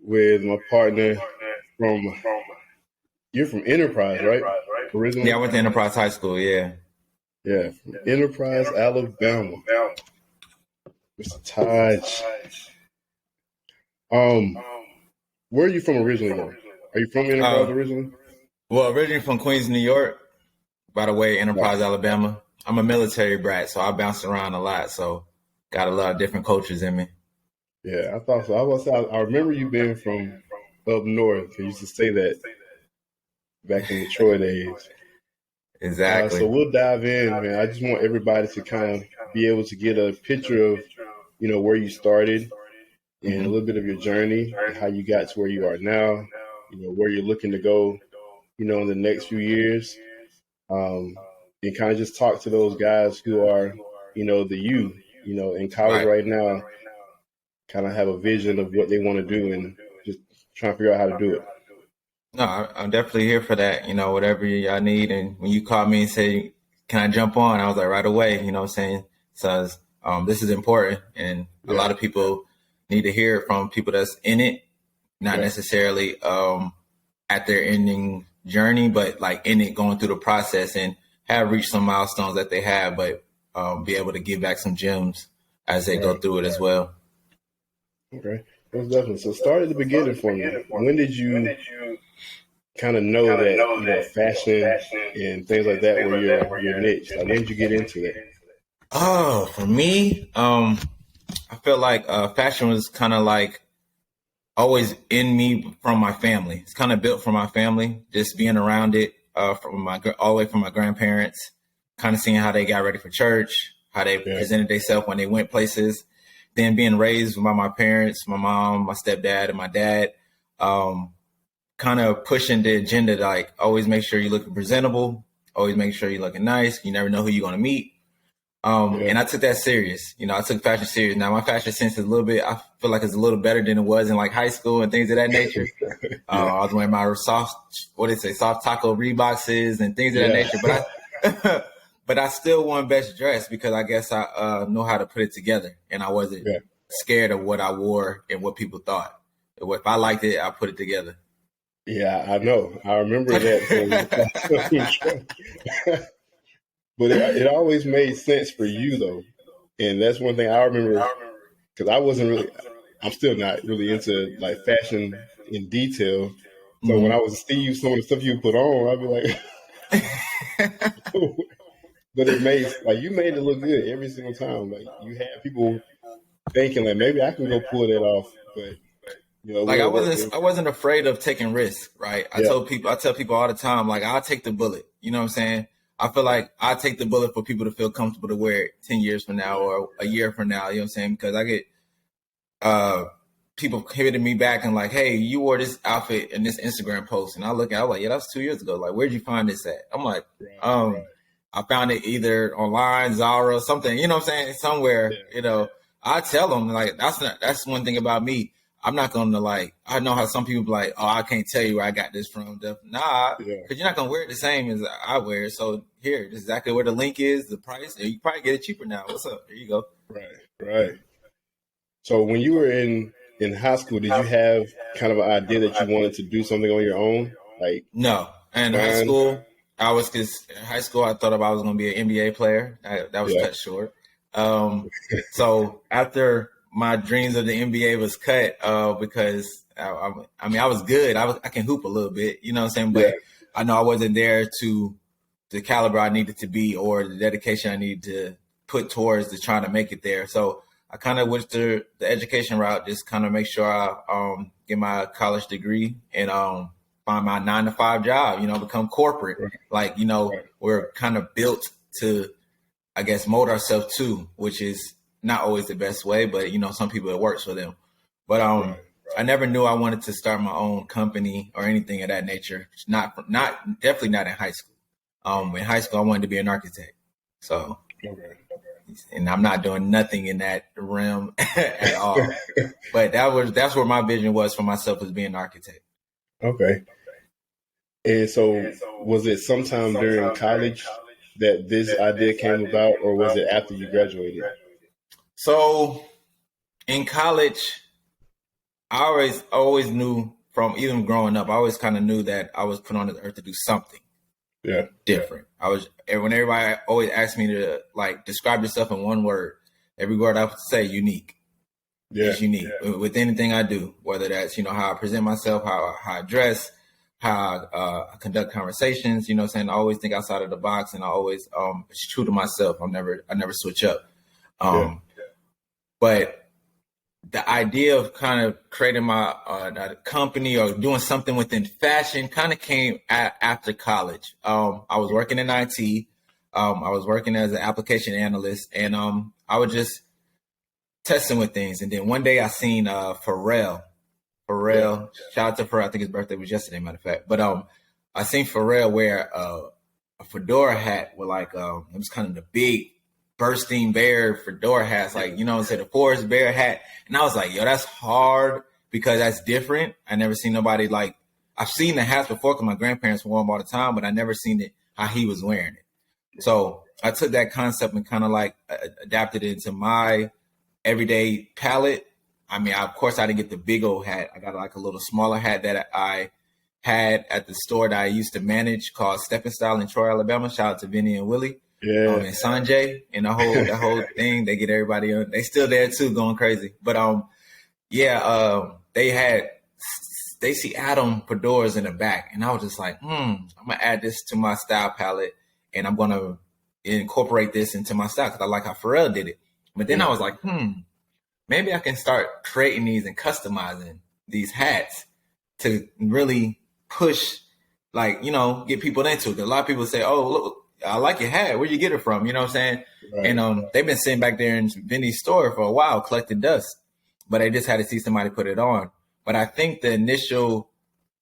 with my partner from. You're from Enterprise, right? Yeah, I Originally, went to Enterprise High School. Yeah. yeah, from Enterprise, Alabama. Mr. Tajh. Um, where are you from originally, though? Are you from Enterprise Uh, originally? well, originally from Queens, New York. By the way, Right. Enterprise, Alabama. I'm a military brat, so I bounced around a lot. So got a lot of different cultures in me. Yeah, I thought so. I remember you being from up north. I used to say that back in the Troy days. So Exactly. we'll dive in, man. I just want everybody to kind of be able to get a picture of, where you started and a Hmm. little bit of your journey and how you got to where you are now, where you're looking to go, in the next few years. Um, and kind of just talk to those guys who are, the in college Right. right now, kind of have a vision of what they want to do and just trying to figure out how to do it. No, I'm definitely here for that. Whatever y'all need. And when you called me and say, "Can I jump on?" I was like, right away. You know what I'm saying? So this is important, and a Yeah, lot of people need to hear it from people that's in it, not yeah, necessarily at their ending journey, but like in it, going through the process and have reached some milestones that they have, but be able to give back some gems as they go right. through it as well. Okay. Most definitely. So start at the beginning for me. When did you kind of know that, fashion and things like that were your niche? Like when did you get into that? Oh, for me, I feel like fashion was kind of like always in me from my family. It's kind of built from my family, just being around it from all the way from my grandparents, kind of seeing how they got ready for church, how they Yeah. presented themselves when they went places. Then being raised by my parents, my mom, my stepdad, and my dad, um, kind of pushing the agenda to like always make sure you're looking presentable, always make sure you're looking nice. You never know who you're going to meet. Yeah. And I took that serious. I took fashion serious. Now my fashion sense is a little bit, I feel like it's a little better than it was in like high school and things of that nature. Yeah. I was wearing my soft taco Reeboxes and things of that Yeah. nature. But but I still won best dress because I guess I know how to put it together, and I wasn't Yeah. scared of what I wore and what people thought. If I liked it, I put it together. Yeah. I know. I remember that from but it always made sense for you though. And that's one thing I remember because I wasn't really, I'm still not really into like fashion in detail. So when I Hmm. was see you some of the stuff you put on, I'd be like, but it made like you made it look good every single time. Like you had people thinking like maybe I can go pull that off, but Like we'll work with I wasn't afraid of taking risks, right? yeah, I tell people all the time, like I'll take the bullet. You know what I'm saying? I feel like I take the bullet for people to feel comfortable to wear it 10 years from now or a year from now. You know what I'm saying? Because I get uh people hitting me back and like, hey, you wore this outfit in this Instagram post, and I look at, I'm like, yeah, that's 2 years ago. Like, where'd you find this at? I'm like, right, um, right, I found it either online, Zara, something. You know what I'm saying? Somewhere. yeah, I tell them like that's one thing about me. I'm not gonna like. I know how some people be like, oh, I can't tell you where I got this from. Nah, yeah, because you're not gonna wear it the same as I wear it. So here, this is exactly where the link is, the price. You can probably get it cheaper now. What's up? There you go. right, right. So when you were in high school, did you have kind of an idea that you wanted to do something on your own, like No, and design? in high school I thought I was going to be an NBA player. That was Yeah, cut short. So after my dreams of the NBA was cut, because I mean I was good. I can hoop a little bit, you know what I'm saying. yeah, But I know I wasn't there to the caliber I needed to be or the dedication I needed to put towards to trying to make it there. So I kind of went to the education route, just kind of make sure I get my college degree and find my 9 to 5 job, become corporate. right, Like, right, we're kind of built to, I guess, mold ourselves to, which is not always the best way, but, some people it works for them. But right. I never knew I wanted to start my own company or anything of that nature. Definitely not in high school. In high school, I wanted to be an architect. So, Okay. and I'm not doing nothing in that realm at all. But that's where my vision was for myself as being an architect. Okay. And so, was it sometime during college that this idea came about, or was it after you graduated? So in college, I always knew from even growing up, I always kind of knew that I was put on this earth to do something different. When everybody always asked me to like describe yourself in one word, every word I would say unique. It's unique with anything I do, whether that's, how I present myself, how I dress, how I conduct conversations, I always think outside of the box, and I always it's true to myself. I never switch up. But the idea of kind of creating my company or doing something within fashion kind of came after college. I was working in IT. I was working as an application analyst, and I was just testing with things. And then one day I seen Pharrell. Shout out to Pharrell. I think his birthday was yesterday, matter of fact. But I seen Pharrell wear a fedora hat with like it was kind of the big bursting bear fedora hats, like the Forest Bear hat. And I was like, yo, that's hard because that's different. I never seen nobody like, I've seen the hats before because my grandparents wore them all the time, but I never seen it how he was wearing it. So I took that concept and kind of like adapted it into my everyday palette. I mean, of course, I didn't get the big old hat. I got like a little smaller hat that I had at the store that I used to manage called Stepping Style in Troy, Alabama. Shout out to Vinny and Willie. And Sanjay and the whole thing. They get everybody on. They still there too, going crazy. But they had Stacey Adam fedoras in the back, and I was just like, I'm gonna add this to my style palette, and I'm gonna incorporate this into my style because I like how Pharrell did it. But then I was like, maybe I can start creating these and customizing these hats to really push, like, get people into it. Because a lot of people say, oh, look, I like your hat. Where'd you get it from? You know what I'm saying? Right. And they've been sitting back there in Vinny's store for a while collecting dust, but they just had to see somebody put it on. But I think the initial,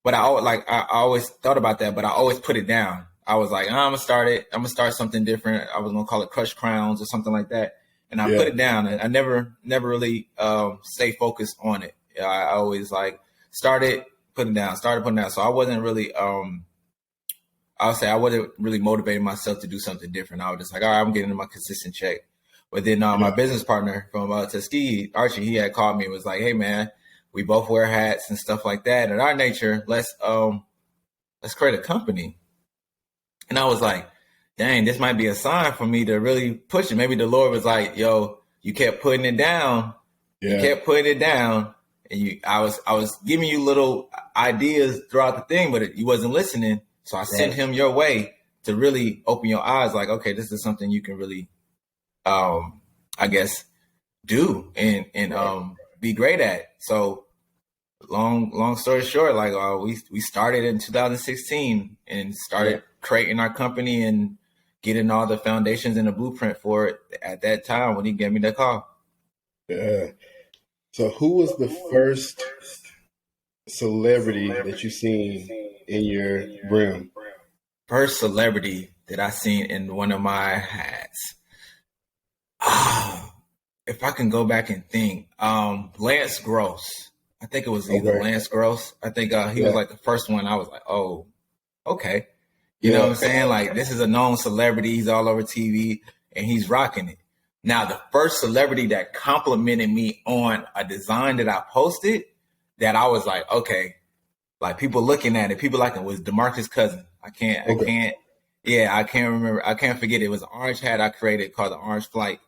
I always thought about that, but I always put it down. I was like, I'm gonna start something different. I was gonna call it Crutch Crowns or something like that. And I put it down, and I never really stay focused on it. I always started putting down. So I wasn't really I wasn't really motivating myself to do something different. I was just like, all right, I'm getting my consistent check. But then my business partner from Tuskegee, Archie, he had called me and was like, hey man, we both wear hats and stuff like that. At our nature, let's create a company. And I was like, dang, this might be a sign for me to really push it. Maybe the Lord was like, yo, you kept putting it down. Yeah. You kept putting it down. And I was giving you little ideas throughout the thing, but you wasn't listening. So I sent him your way to really open your eyes. Like, okay, this is something you can really, I guess, do and be great at. So long story short, we started in 2016 and started creating our company and getting all the foundations and the blueprint for it at that time when he gave me that call. Yeah. So who was the first celebrity that you seen in your brim? First celebrity that I seen in one of my hats. If I can go back and think, Lance Gross. I think it was either Lance Gross. I think he was like the first one. I was like, oh, okay. You know what I'm saying? Like, this is a known celebrity. He's all over TV and he's rocking it. Now, the first celebrity that complimented me on a design that I posted that I was like, okay, like people looking at it, people like it was DeMarcus Cousins. I can't remember. I can't forget. It was an orange hat I created called the Orange Flight.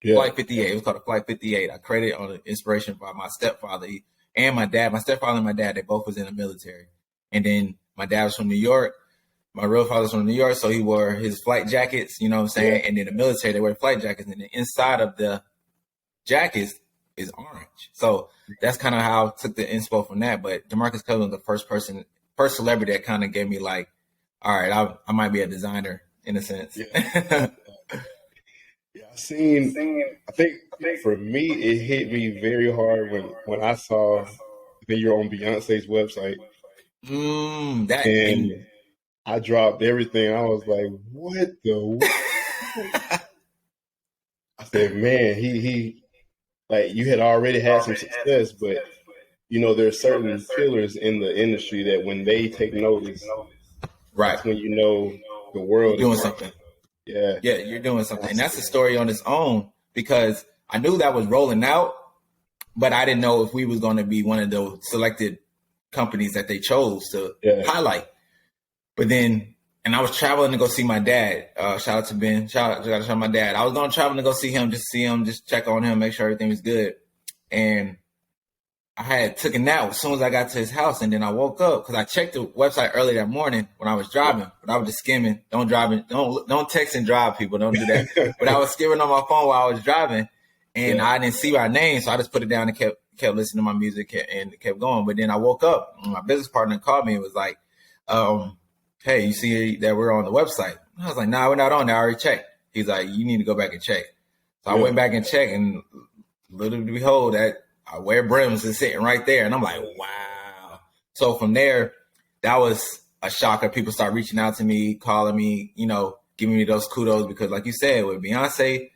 Flight 58. It was called a Flight 58. I created on the inspiration by my stepfather and my dad. My stepfather and my dad, they both was in the military. And then my dad was from New York. My real father's from New York, so he wore his flight jackets, you know what I'm saying? And in the military, they wear flight jackets, and the inside of the jackets is orange. So that's kind of how I took the inspo from that. But DeMarcus Cousins was the first celebrity that kind of gave me like, all right, I might be a designer in a sense. I think for me, it hit me very hard when I saw that you're on Beyonce's website. I dropped everything. I was like, what the? I said, man, he like you had already had some success, but there's certain pillars in the industry that when they take notice, that's when the world is doing something. Yeah, you're doing something, and that's a story on its own because I knew that was rolling out, but I didn't know if we was going to be one of those selected companies that they chose to highlight. But then, and I was traveling to go see my dad. Shout out to Ben. Shout out to my dad. I was going to travel to go see him, just check on him, make sure everything was good. And I had took a nap as soon as I got to his house, and then I woke up because I checked the website early that morning when I was driving, but I was just skimming. Don't text and drive, people. Don't do that. But I was skimming on my phone while I was driving, and I didn't see my name, so I just put it down and kept listening to my music and kept going. But then I woke up, and my business partner called me and was like, "Hey, you see that we're on the website?" I was like, "Nah, we're not on there. I already checked." He's like, "You need to go back and check." So I went back and checked, and little to behold, that I wear Brims is sitting right there. And I'm like, wow. So from there, that was a shocker. People start reaching out to me, calling me, giving me those kudos because like you said, with Beyonce,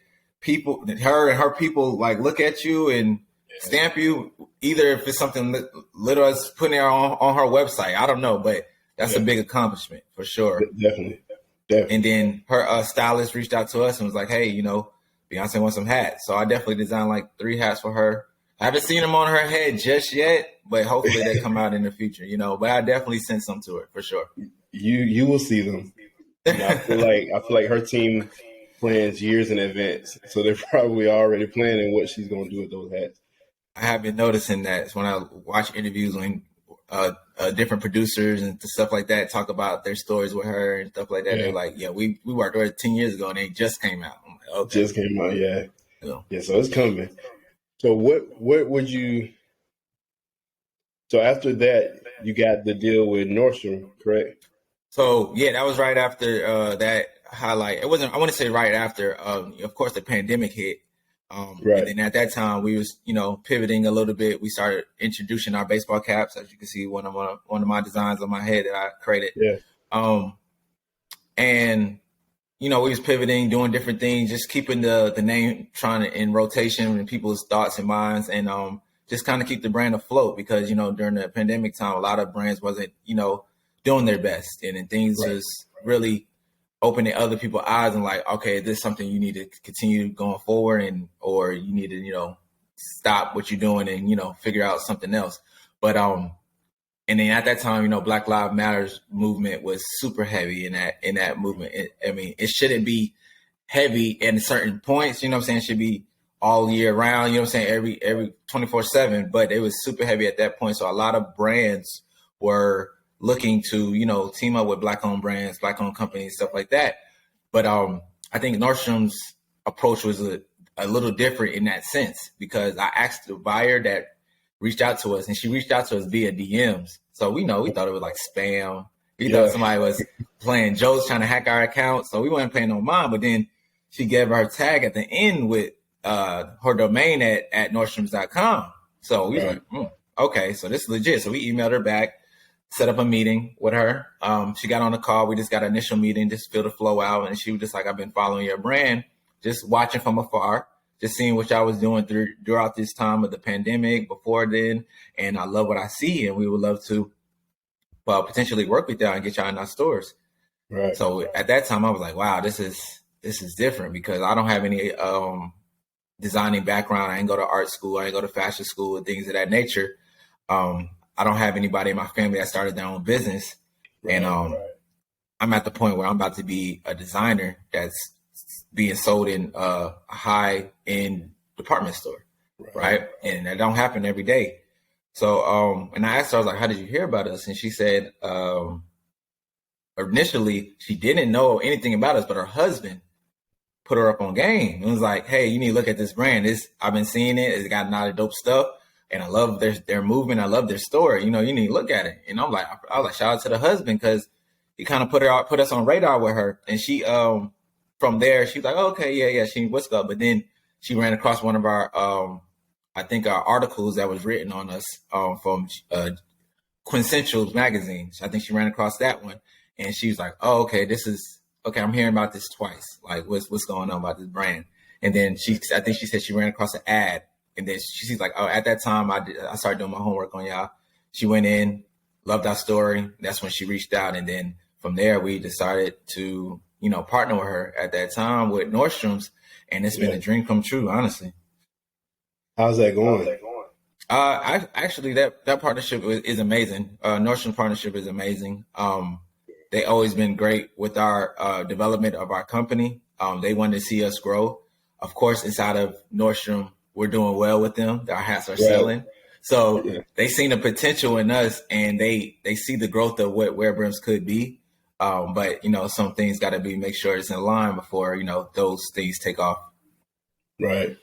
her and her people like look at you and stamp you, either if it's something little as putting it on her website. I don't know, but that's a big accomplishment for sure. Definitely. And then her stylist reached out to us and was like, hey, Beyonce wants some hats. So I definitely designed like 3 hats for her. I haven't seen them on her head just yet, but hopefully they come out in the future, but I definitely sent some to her for sure. You will see them. I feel like her team plans years in advance. So they're probably already planning what she's going to do with those hats. I have been noticing that when I watch interviews when different producers and stuff like that talk about their stories with her and stuff like that. They're like, yeah, we worked with her 10 years ago and they just came out. I'm like, okay. Just came out, yeah. Yeah, so it's coming. So what would you? So after that, you got the deal with Nordstrom, correct? So yeah, that was right after that highlight. It wasn't. I want to say right after. Of course, the pandemic hit. Right. And then at that time, we was pivoting a little bit. We started introducing our baseball caps, as you can see, one of my designs on my head that I created. Yeah. And we was pivoting, doing different things, just keeping the name in rotation in people's thoughts and minds, and just kind of keep the brand afloat because, during the pandemic time, a lot of brands wasn't, doing their best. And then things was really opening other people's eyes and like, okay, this is something you need to continue going forward or you need to, stop what you're doing and, figure out something else. But and then at that time, Black Lives Matters movement was super heavy in that movement. It shouldn't be heavy in certain points, it should be all year round, every 24/7, but it was super heavy at that point. So a lot of brands were looking to, team up with Black-owned brands, Black-owned companies, stuff like that. But I think Nordstrom's approach was a little different in that sense because I asked the buyer that reached out to us, and she reached out to us via DMs. So we thought it was like spam. We thought somebody was playing jokes, trying to hack our account. So we weren't paying no mind. But then she gave her tag at the end with her domain at Nordstroms.com. So we were like, okay, so this is legit. So we emailed her back, set up a meeting with her. She got on the call. We just got an initial meeting, just feel the flow out. And she was just like, I've been following your brand, just watching from afar, just seeing what y'all was doing throughout this time of the pandemic, before then. And I love what I see. And we would love to potentially work with y'all and get y'all in our stores. Right. So at that time, I was like, wow, this is different because I don't have any designing background. I didn't go to art school. I didn't go to fashion school and things of that nature. I don't have anybody in my family that started their own business. Right, and I'm at the point where I'm about to be a designer that's being sold in a high-end department store, right? And that don't happen every day. So, and I asked her, I was like, how did you hear about us? And she said, initially, she didn't know anything about us, but her husband put her up on game. And was like, hey, you need to look at this brand. I've been seeing it. It's got a lot of dope stuff. And I love their movement. I love their story. You need to look at it. And I was like, shout out to the husband because he kind of put us on radar with her. And she, from there, she was like, oh, okay, yeah. She what's up? But then she ran across one of our, I think our articles that was written on us from Quintessentials magazine. I think she ran across that one, and she was like, oh, okay, I'm hearing about this twice. Like, what's going on about this brand? And then I think she said she ran across an ad. And then she's like, oh, at that time, I started doing my homework on y'all. She went in, loved our story. That's when she reached out. And then from there, we decided to, partner with her at that time with Nordstrom's. And it's been a dream come true, honestly. How's that going? I actually that partnership is amazing. Nordstrom partnership is amazing. They always been great with our development of our company. They wanted to see us grow. Of course, inside of Nordstrom, we're doing well with them. Our hats are selling. So they seen the potential in us, and they see the growth of where Brims could be. But some things got to be make sure it's in line before those things take off. Right.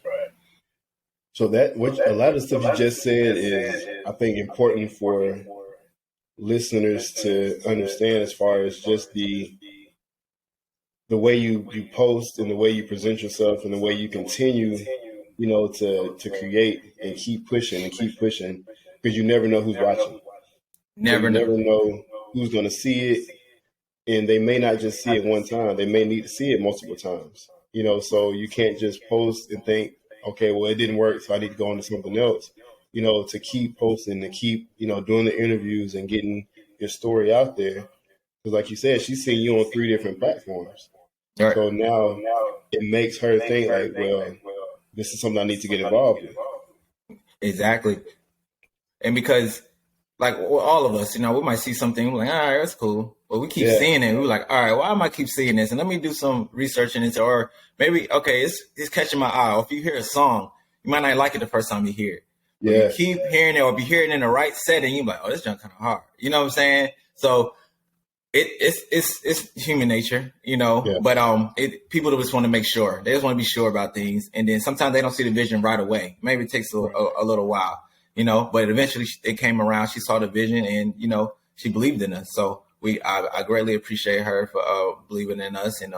So that a lot of stuff you just said is, I think, important for listeners to understand, as far as just the way you post and the way you present yourself and the way you continue, to create and keep pushing, because you never know who's watching. Never know who's going to see it, and they may not just see it one time. They may need to see it multiple times. So you can't just post and think, okay, well, it didn't work, so I need to go on to something else. To keep posting, to keep, doing the interviews and getting your story out there. Because like you said, she's seen you on 3 different platforms. Right. So now it makes her think like, well, this is something I need to get involved in. Exactly. And because, like, all of us, we might see something, we're like, all right, that's cool. But we keep seeing it. We're like, all right, why am I keep seeing this? And let me do some research in it. Or maybe, okay, it's catching my eye. Or if you hear a song, you might not like it the first time you hear it. But you keep hearing it, or be hearing it in the right setting, you're like, oh, this junk kind of hard. You know what I'm saying? So it's human nature, but people just want to make sure. They just want to be sure about things. And then sometimes they don't see the vision right away. Maybe it takes a little while, but eventually it came around. She saw the vision, and, she believed in us. So I greatly appreciate her for believing in us, and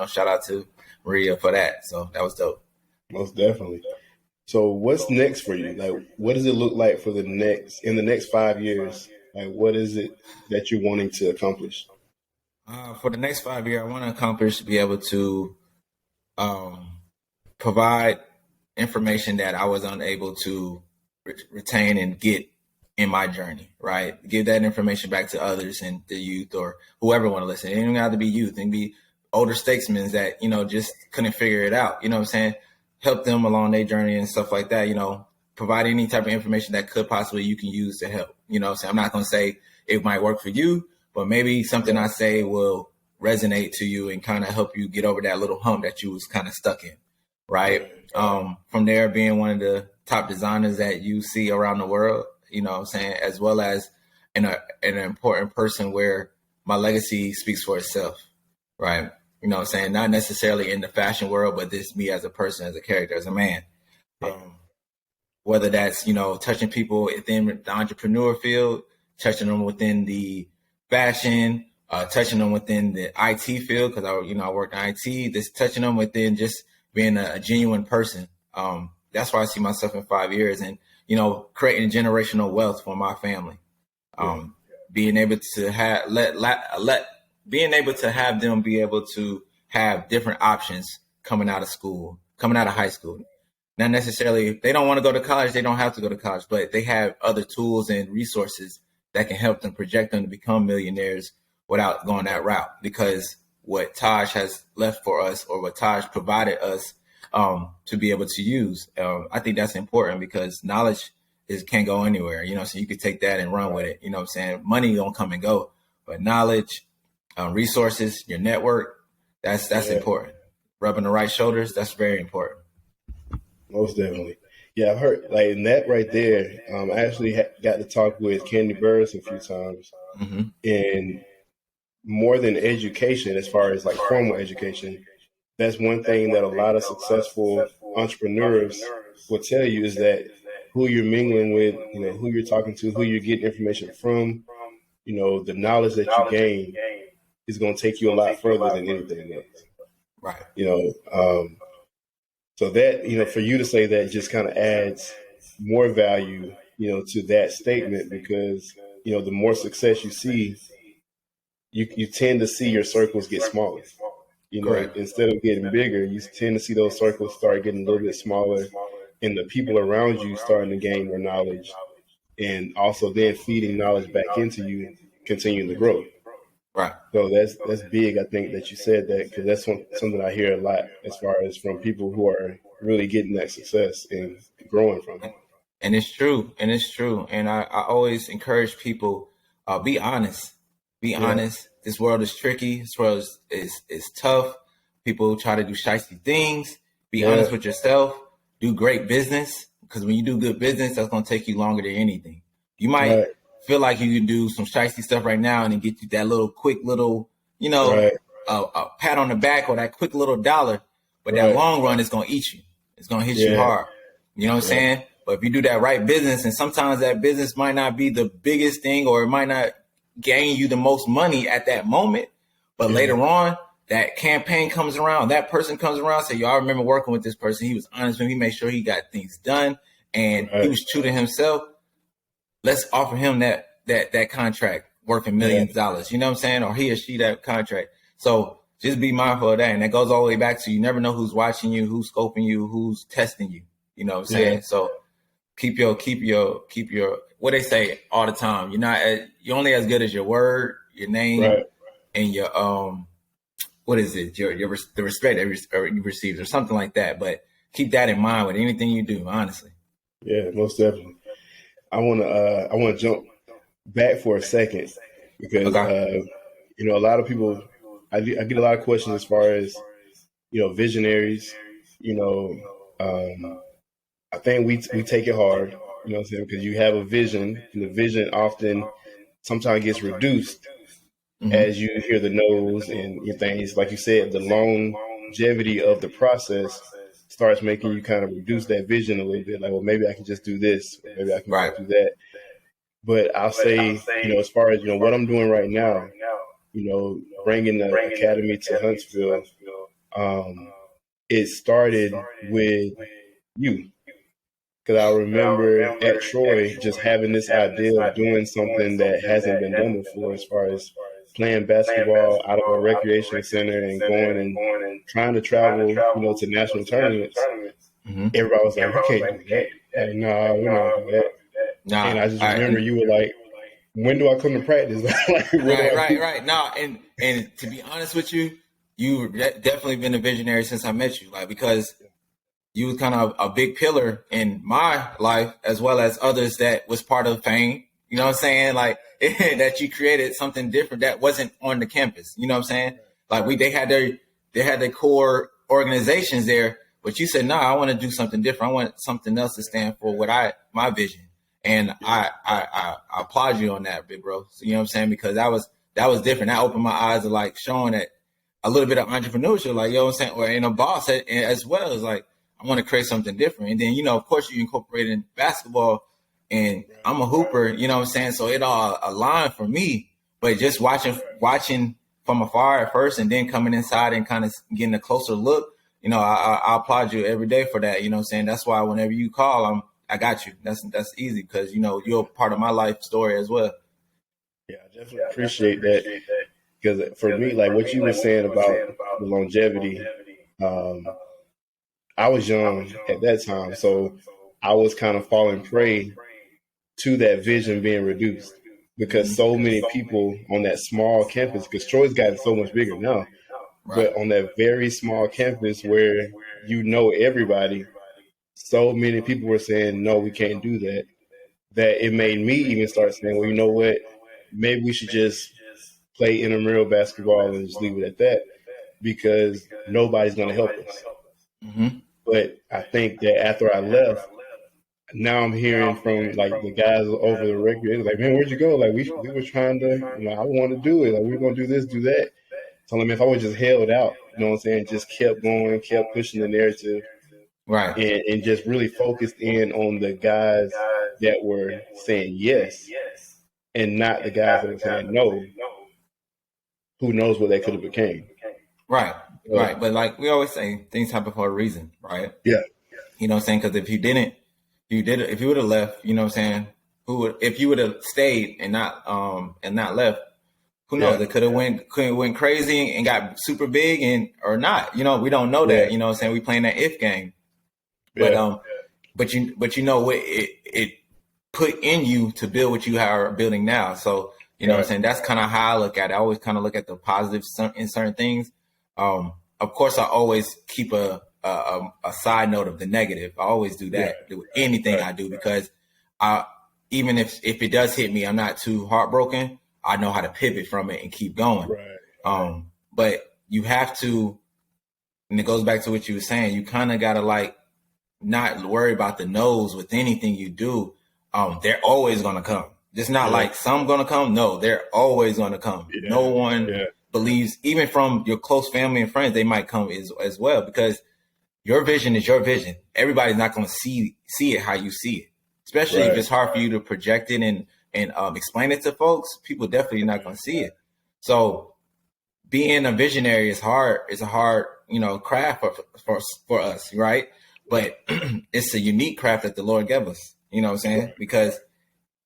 shout out to Maria for that. So that was dope. Most definitely. So what's next for you? Like, what does it look like for in the next 5 years? Like, what is it that you're wanting to accomplish? For the next 5 years, I want to accomplish, be able to provide information that I was unable to retain and get in my journey, right? Give that information back to others and the youth, or whoever want to listen. It don't have to be youth. It can be older statesmen that, just couldn't figure it out. You know what I'm saying? Help them along their journey and stuff like that. Provide any type of information that could possibly you can use to help. So I'm not going to say it might work for you, but maybe something I say will resonate to you and kind of help you get over that little hump that you was kind of stuck in, right? From there, being one of the top designers that you see around the world, as well as an important person where my legacy speaks for itself, right? Not necessarily in the fashion world, but this me as a person, as a character, as a man. Whether that's, touching people within the entrepreneur field, touching them within the fashion, touching them within the IT field, because I work in IT, just touching them within just being a genuine person. That's why I see myself in 5 years, and, creating generational wealth for my family. Being able to have, being able to have them be able to have different options coming out of high school. Not necessarily, if they don't want to go to college, they don't have to go to college, but they have other tools and resources that can help them project them to become millionaires without going that route. Because what Tajh has left for us, or what Tajh provided us to be able to use, I think that's important, because knowledge can't go anywhere, so you could take that and run with it. Money don't come and go, but knowledge, resources, your network, that's important. Rubbing the right shoulders, that's very important. Most definitely. Yeah, I've heard, like, in that right there, I actually got to talk with Candy Burris a few times. Mm-hmm. And more than education, as far as like formal education, that's one thing that a lot of successful entrepreneurs will tell you, is that who you're mingling with, who you're talking to, who you're getting information from, the knowledge that you gain is going to take you a lot further than anything else. Right. So that, for you to say that just kind of adds more value, to that statement, because, the more success you see, you tend to see your circles get smaller. Instead of getting bigger, you tend to see those circles start getting a little bit smaller, and the people around you starting to gain more knowledge, and also then feeding knowledge back into you, continuing to grow. Right. So that's big. I think that you said that, because that's something I hear a lot, as far as from people who are really getting that success and growing from it. And it's true. And it's true. And I always encourage people, be honest. Be honest. This world is tricky. This world is tough. People try to do shiesty things. Be honest with yourself. Do great business. Because when you do good business, that's going to take you longer than anything. You might feel like you can do some shiesty stuff right now and then get you that little quick little, a pat on the back or that quick little dollar. But that long run is going to eat you. It's going to hit you hard. You know what I'm saying? But if you do that right business, and sometimes that business might not be the biggest thing or it might not gain you the most money at that moment, but later on, that campaign comes around, that person comes around, say, yo, I remember working with this person. He was honest with me, he made sure he got things done, and he was true to himself. Let's offer him that contract worth millions of dollars. You know what I'm saying? Or he or she that contract. So just be mindful of that. And that goes all the way back to you never know who's watching you, who's scoping you, who's testing you. You know what I'm saying? So keep your what they say all the time. You're only as good as your word, your name, and your what is it? The respect that you received or something like that. But keep that in mind with anything you do, honestly. Yeah, most definitely. I wanna jump back for a second because a lot of people I get a lot of questions as far as visionaries. I think we take it hard, you know what I'm saying, because you have a vision, and the vision often sometimes gets reduced as you hear the no's and things. Like you said, the longevity of the process starts making you kind of reduce that vision a little bit. Like, well, maybe I can just do this, or maybe I can just do that. But I'll say, as far as what I'm doing right now, bringing the academy to Huntsville, it started with you. Because I remember at Troy just having this idea of doing something that hasn't been done before, as far as playing basketball out of a recreation center and going and trying to travel, to national tournaments. Everybody was like, "You can't do that." Like, no, we're not doing that. And I just remember you were like, "When do I come to practice?" Right. No, and to be honest with you, you've definitely been a visionary since I met you, because you was kind of a big pillar in my life as well as others that was part of Fame. You know what I'm saying? Like that you created something different that wasn't on the campus. You know what I'm saying? Like they had their core organizations there, but you said, no, I want to do something different. I want something else to stand for my vision. And I applaud you on that, big bro. So, you know what I'm saying? Because that was different. That opened my eyes to like showing that a little bit of entrepreneurship, like, you know what I'm saying? Or in a boss as well as like, I want to create something different. And then, of course you incorporate in basketball, and I'm a hooper, you know what I'm saying? So it all aligned for me, but just watching from afar at first and then coming inside and kind of getting a closer look, I applaud you every day for that. You know what I'm saying? That's why whenever you call, I got you. That's easy because, you're part of my life story as well. Yeah, I definitely appreciate that. Because for me, like what you were saying about the longevity, I was young at that time, so I was kind of falling prey to that vision being reduced because so many people on that small campus, because Troy's gotten so much bigger now, but on that very small campus where everybody, so many people were saying, no, we can't do that, that it made me even start saying, well, you know what, maybe we should just play intramural basketball and just leave it at that because nobody's going to help us. But I think that after I left, now I'm hearing from like the guys over the record, like, man, where'd you go? Like we were trying to, I want to do it. Like we were going to do this, do that. So if I would just held out, you know what I'm saying, just kept going, kept pushing the narrative, and just really focused in on the guys that were saying yes, and not the guys that were saying no. Who knows what they could have became? Right. But like we always say, things happen for a reason, right? Yeah. You know what I'm saying? Because if you didn't, if you would have left, you know what I'm saying? If you would have stayed and not left, who knows? It could have went crazy and got super big or not. We don't know that. You know what I'm saying? We playing that if game. But you know what it put in you to build what you are building now. So you know what I'm saying? That's kind of how I look at it. I always kind of look at the positives in certain things. Of course, I always keep a a side note of the negative. I always do that with anything I do, because even if it does hit me, I'm not too heartbroken. I know how to pivot from it and keep going. But you have to, and it goes back to what you were saying, you kind of got to like not worry about the no's with anything you do. They're always going to come. It's not like some going to come. No, they're always going to come. No one believes, even from your close family and friends, they might come as well, because your vision is your vision. Everybody's not going to see it how you see it, especially if it's hard for you to project it and explain it to folks. People definitely not going to see it. So being a visionary is hard. It's a hard, craft for us, right? But it's a unique craft that the Lord gave us. You know what I'm saying? Because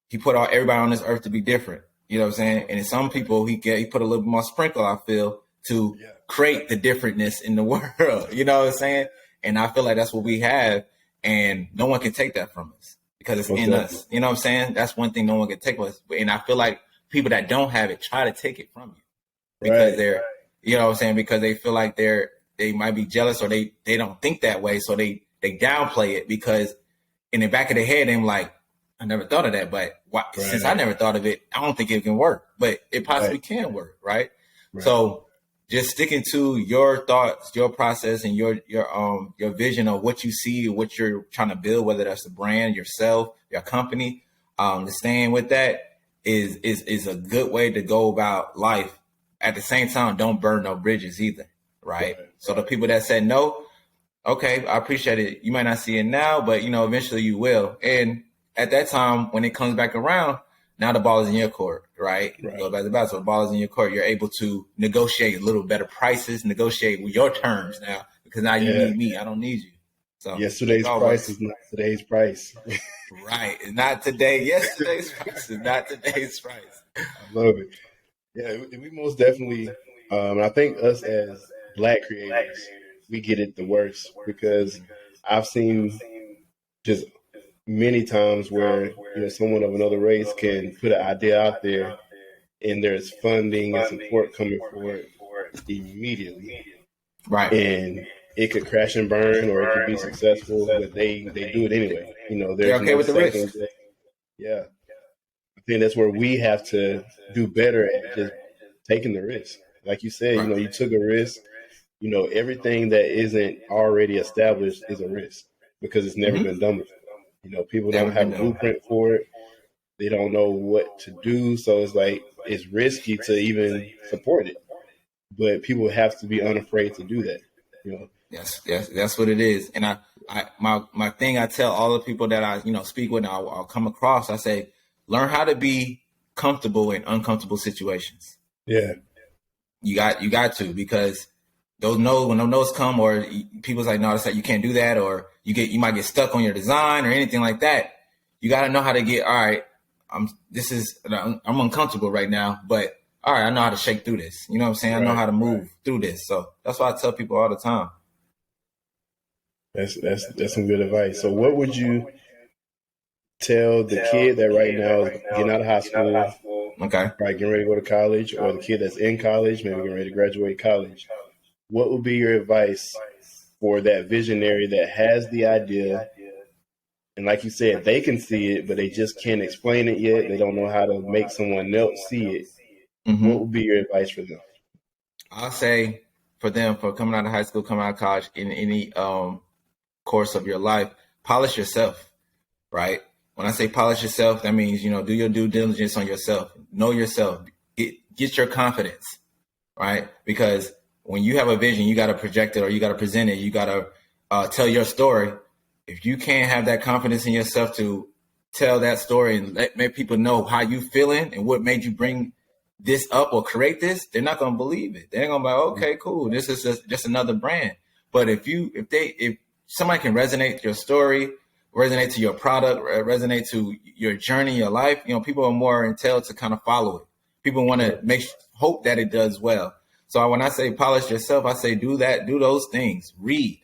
he put everybody on this earth to be different. You know what I'm saying? And in some people, he put a little bit more sprinkle, I feel, to create the differentness in the world. You know what I'm saying? And I feel like that's what we have, and no one can take that from us because it's in us. You know what I'm saying? That's one thing no one can take from us. And I feel like people that don't have it try to take it from you because they're, you know what I'm saying? Because they feel like they might be jealous, or they don't think that way. So they downplay it, because in the back of their head, they're like, I never thought of that, but since I never thought of it, I don't think it can work, but it possibly can work. Right. So just sticking to your thoughts, your process, and your vision of what you see, what you're trying to build, whether that's the brand, yourself, your company, staying with that is a good way to go about life. At the same time, don't burn no bridges either. Right. So the people that said no, okay, I appreciate it. You might not see it now, but eventually you will. And at that time, when it comes back around, now the ball is in your court, right? Go back to basketball, the ball is in your court. You're able to negotiate a little better prices, negotiate with your terms now, because now you need me. I don't need you. So yesterday's price is not today's price. Right. It's not today. Yesterday's price is not today's price. I love it. Yeah, we most definitely, I think us as Black creators, we get it the worst, because I've seen just many times where someone of another race can put an idea out there, and there's funding and support coming for it immediately, right? And it could crash and burn, or it could be successful, but they do it anyway. They're okay with the risk. Yeah, I think that's where we have to do better at just taking the risk. Like you said, you took a risk. Everything that isn't already established is a risk, because it's never been done before. People don't have a blueprint for it. They don't know what to do. So it's like, it's risky to even support it. But people have to be unafraid to do that. Yes, that's what it is. And my thing, I tell all the people that I, speak with, I'll come across, I say, learn how to be comfortable in uncomfortable situations. Yeah. You got to, because when those no's come, or people's like, no, it's like, you can't do that, or you might get stuck on your design or anything like that. You got to know how to get, all right, I'm uncomfortable right now, but all right, I know how to shake through this. You know what I'm saying? I know how to move through this. So that's why I tell people all the time. That's some good advice. So what would you tell the kid that right now is getting out of high school, right, getting ready to go to college, or the kid that's in college, maybe getting ready to graduate college? What would be your advice for that visionary that has the idea, and like you said, they can see it, but they just can't explain it yet? They don't know how to make someone else see it. What would be your advice for them? I'll say for them, for coming out of high school, coming out of college, in any course of your life, polish yourself, right? When I say polish yourself, that means, do your due diligence on yourself. Know yourself. Get your confidence, right? Because when you have a vision, you got to project it, or you got to present it. You got to tell your story. If you can't have that confidence in yourself to tell that story and make people know how you feeling and what made you bring this up or create this, they're not going to believe it. They're going to be like, okay, cool. This is just another brand. But if somebody can resonate to your story, resonate to your product, resonate to your journey, your life, people are more entailed to kind of follow it. People want to hope that it does well. So when I say polish yourself, I say do those things. Read.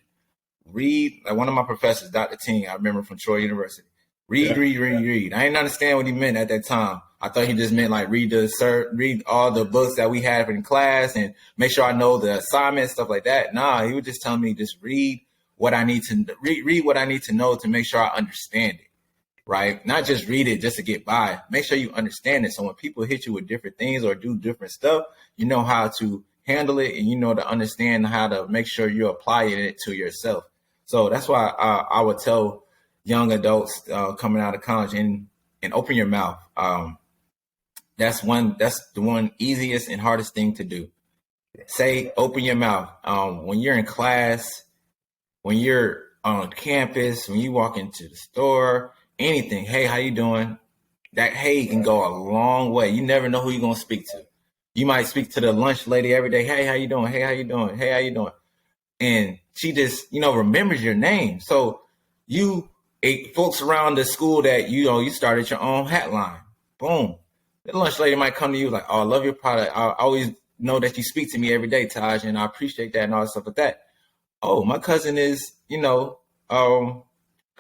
Like one of my professors, Dr. Ting, I remember from Troy University. Read. I didn't understand what he meant at that time. I thought he just meant like read all the books that we had in class and make sure I know the assignments, stuff like that. Nah, he was just telling me just read what I need to read what I need to know to make sure I understand it, right? Not just read it just to get by. Make sure you understand it. So when people hit you with different things or do different stuff, you know how to handle it, and you know to understand how to make sure you're applying it to yourself. So that's why I would tell young adults coming out of college and open your mouth. That's the one easiest and hardest thing to do. Say, open your mouth. When you're in class, when you're on campus, when you walk into the store, anything. Hey, how you doing? That hey can go a long way. You never know who you're gonna speak to. You might speak to the lunch lady every day. Hey, how you doing? Hey, how you doing? Hey, how you doing? And she just, remembers your name. So folks around the school that, you started your own hat line. Boom. The lunch lady might come to you like, oh, I love your product. I always know that you speak to me every day, Tajh, and I appreciate that and all that stuff like that. Oh, my cousin is,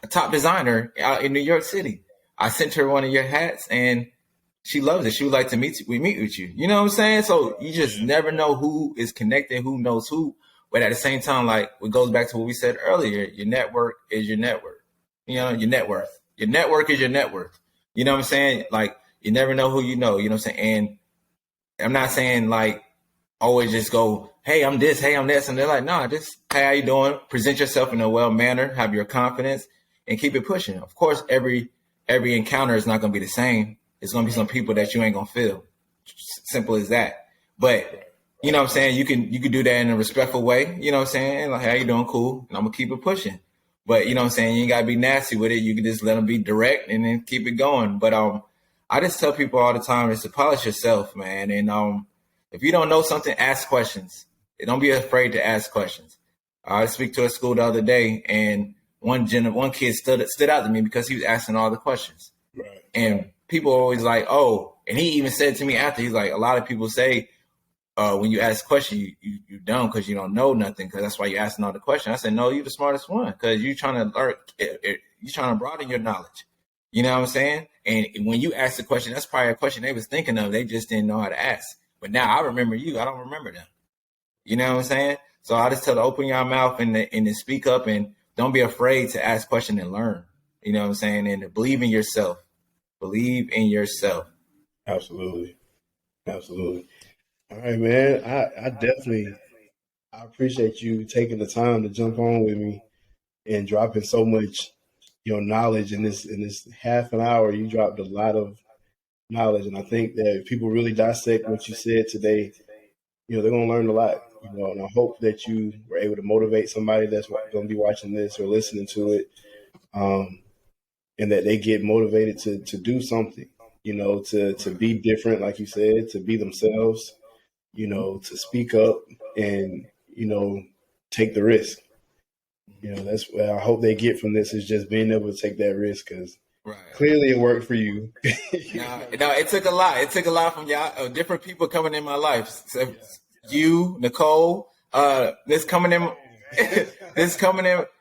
a top designer out in New York City. I sent her one of your hats and she loves it. She would like to meet with you. You know what I'm saying? So you just never know who is connected, who knows who. But at the same time, like it goes back to what we said earlier, your network is your network. Your net worth. Your network is your net worth. You know what I'm saying? Like you never know who you know what I'm saying? And I'm not saying like always just go, hey, I'm this, hey, I'm this. And they're like, nah, just, hey, how you doing? Present yourself in a well manner, have your confidence and keep it pushing. Of course, every encounter is not going to be the same. It's going to be some people that you ain't going to feel. Simple as that. But you know what I'm saying? You can do that in a respectful way. You know what I'm saying? Like, how you doing? Cool. And I'm going to keep it pushing. But you know what I'm saying? You ain't got to be nasty with it. You can just let them be direct and then keep it going. But I just tell people all the time is to polish yourself, man. And if you don't know something, ask questions. Don't be afraid to ask questions. I speak to a school the other day, and one kid stood out to me because he was asking all the questions. Right. And people are always like, oh, and he even said to me after, he's like, a lot of people say when you ask questions, you don't because you don't know nothing, because that's why you're asking all the questions. I said, no, you're the smartest one because you're trying to learn, you're trying to broaden your knowledge. You know what I'm saying? And when you ask the question, that's probably a question they was thinking of. They just didn't know how to ask. But now I remember you. I don't remember them. You know what I'm saying? So I just tell to open your mouth and to speak up, and don't be afraid to ask questions and learn. You know what I'm saying? And to believe in yourself. Believe in yourself. Absolutely. Absolutely. All right, man. I definitely appreciate you taking the time to jump on with me and dropping so much knowledge in this half an hour. You dropped a lot of knowledge, and I think that if people really dissect what you said today, they're going to learn a lot. And I hope that you were able to motivate somebody that's going to be watching this or listening to it, and that they get motivated to do something. To be different, like you said, to be themselves. To speak up and take the risk. That's what I hope they get from this, is just being able to take that risk, because clearly it worked for you. No, it took a lot. It took a lot from y'all, different people coming in my life. So you, Nicole, this coming in.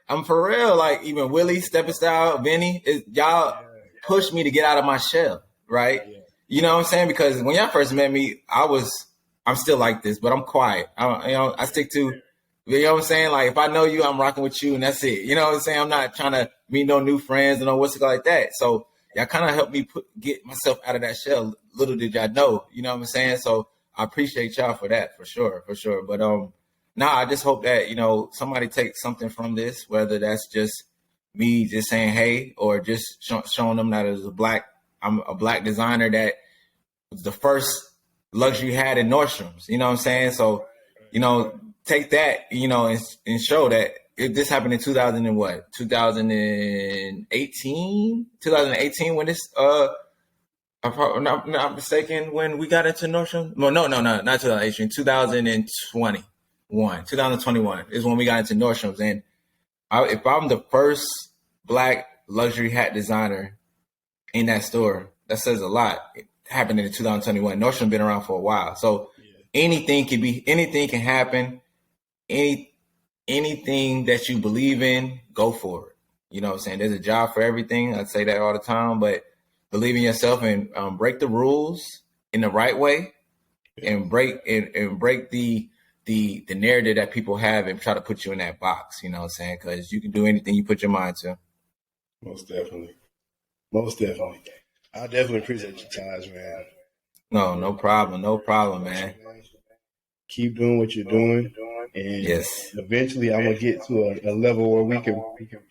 I'm for real. Like even Willie, Stepping Style, Vinny, y'all pushed me to get out of my shell, right? Yeah. You know what I'm saying? Because when y'all first met me, I'm still like this, but I'm quiet. I stick to. You know what I'm saying? Like, if I know you, I'm rocking with you, and that's it. You know what I'm saying? I'm not trying to meet no new friends and no what's it like that. So y'all kind of helped me get myself out of that shell. Little did y'all know. You know what I'm saying? So I appreciate y'all for that, for sure. But I just hope that somebody takes something from this, whether that's just me just saying hey, or just showing them that I'm a black designer that was the first luxury hat in Nordstrom's. You know what I'm saying? So take that, and show that this happened in 2018 when this, if I'm not mistaken, when we got into Nordstrom. Well, no, not 2018, 2021 is when we got into Nordstrom's. And if I'm the first black luxury hat designer in that store, that says a lot. It happened in 2021. Nordstrom been around for a while. So anything can happen. Anything that you believe in, go for it. You know what I'm saying? There's a job for everything. I say that all the time, but believe in yourself and break the rules in the right way, and break the the narrative that people have and try to put you in that box. You know what I'm saying? Because you can do anything you put your mind to. Most definitely. Most definitely. I definitely appreciate you, Taj, man. No problem. No problem, man. Keep doing what you're doing, and Yes. eventually I'm gonna get to a level where we can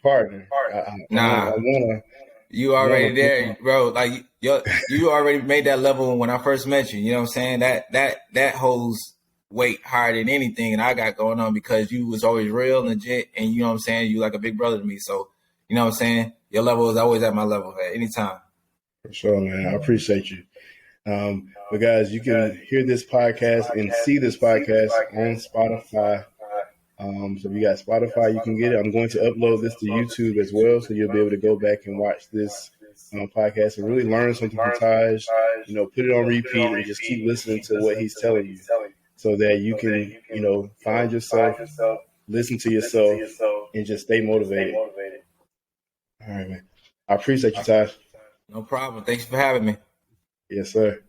partner. I wanna. You already there, bro. Like you already made that level when I first met you. You know what I'm saying? That holds weight higher than anything and I got going on because you was always real, legit, and you know what I'm saying? You like a big brother to me. So, you know what I'm saying? Your level is always at my level at any time. For sure, man. I appreciate you. But guys, you can hear this podcast and see this podcast on Spotify. So if you got Spotify, you can get it. I'm going to upload this to YouTube as well, so you'll be able to go back and watch this podcast and really learn something from Taj. You know, put it on repeat and just keep listening to what he's telling you, so that you can, you know, find yourself, listen to yourself, and just stay motivated. All right, man. I appreciate you, Taj. No problem. Thanks for having me. Yes, sir.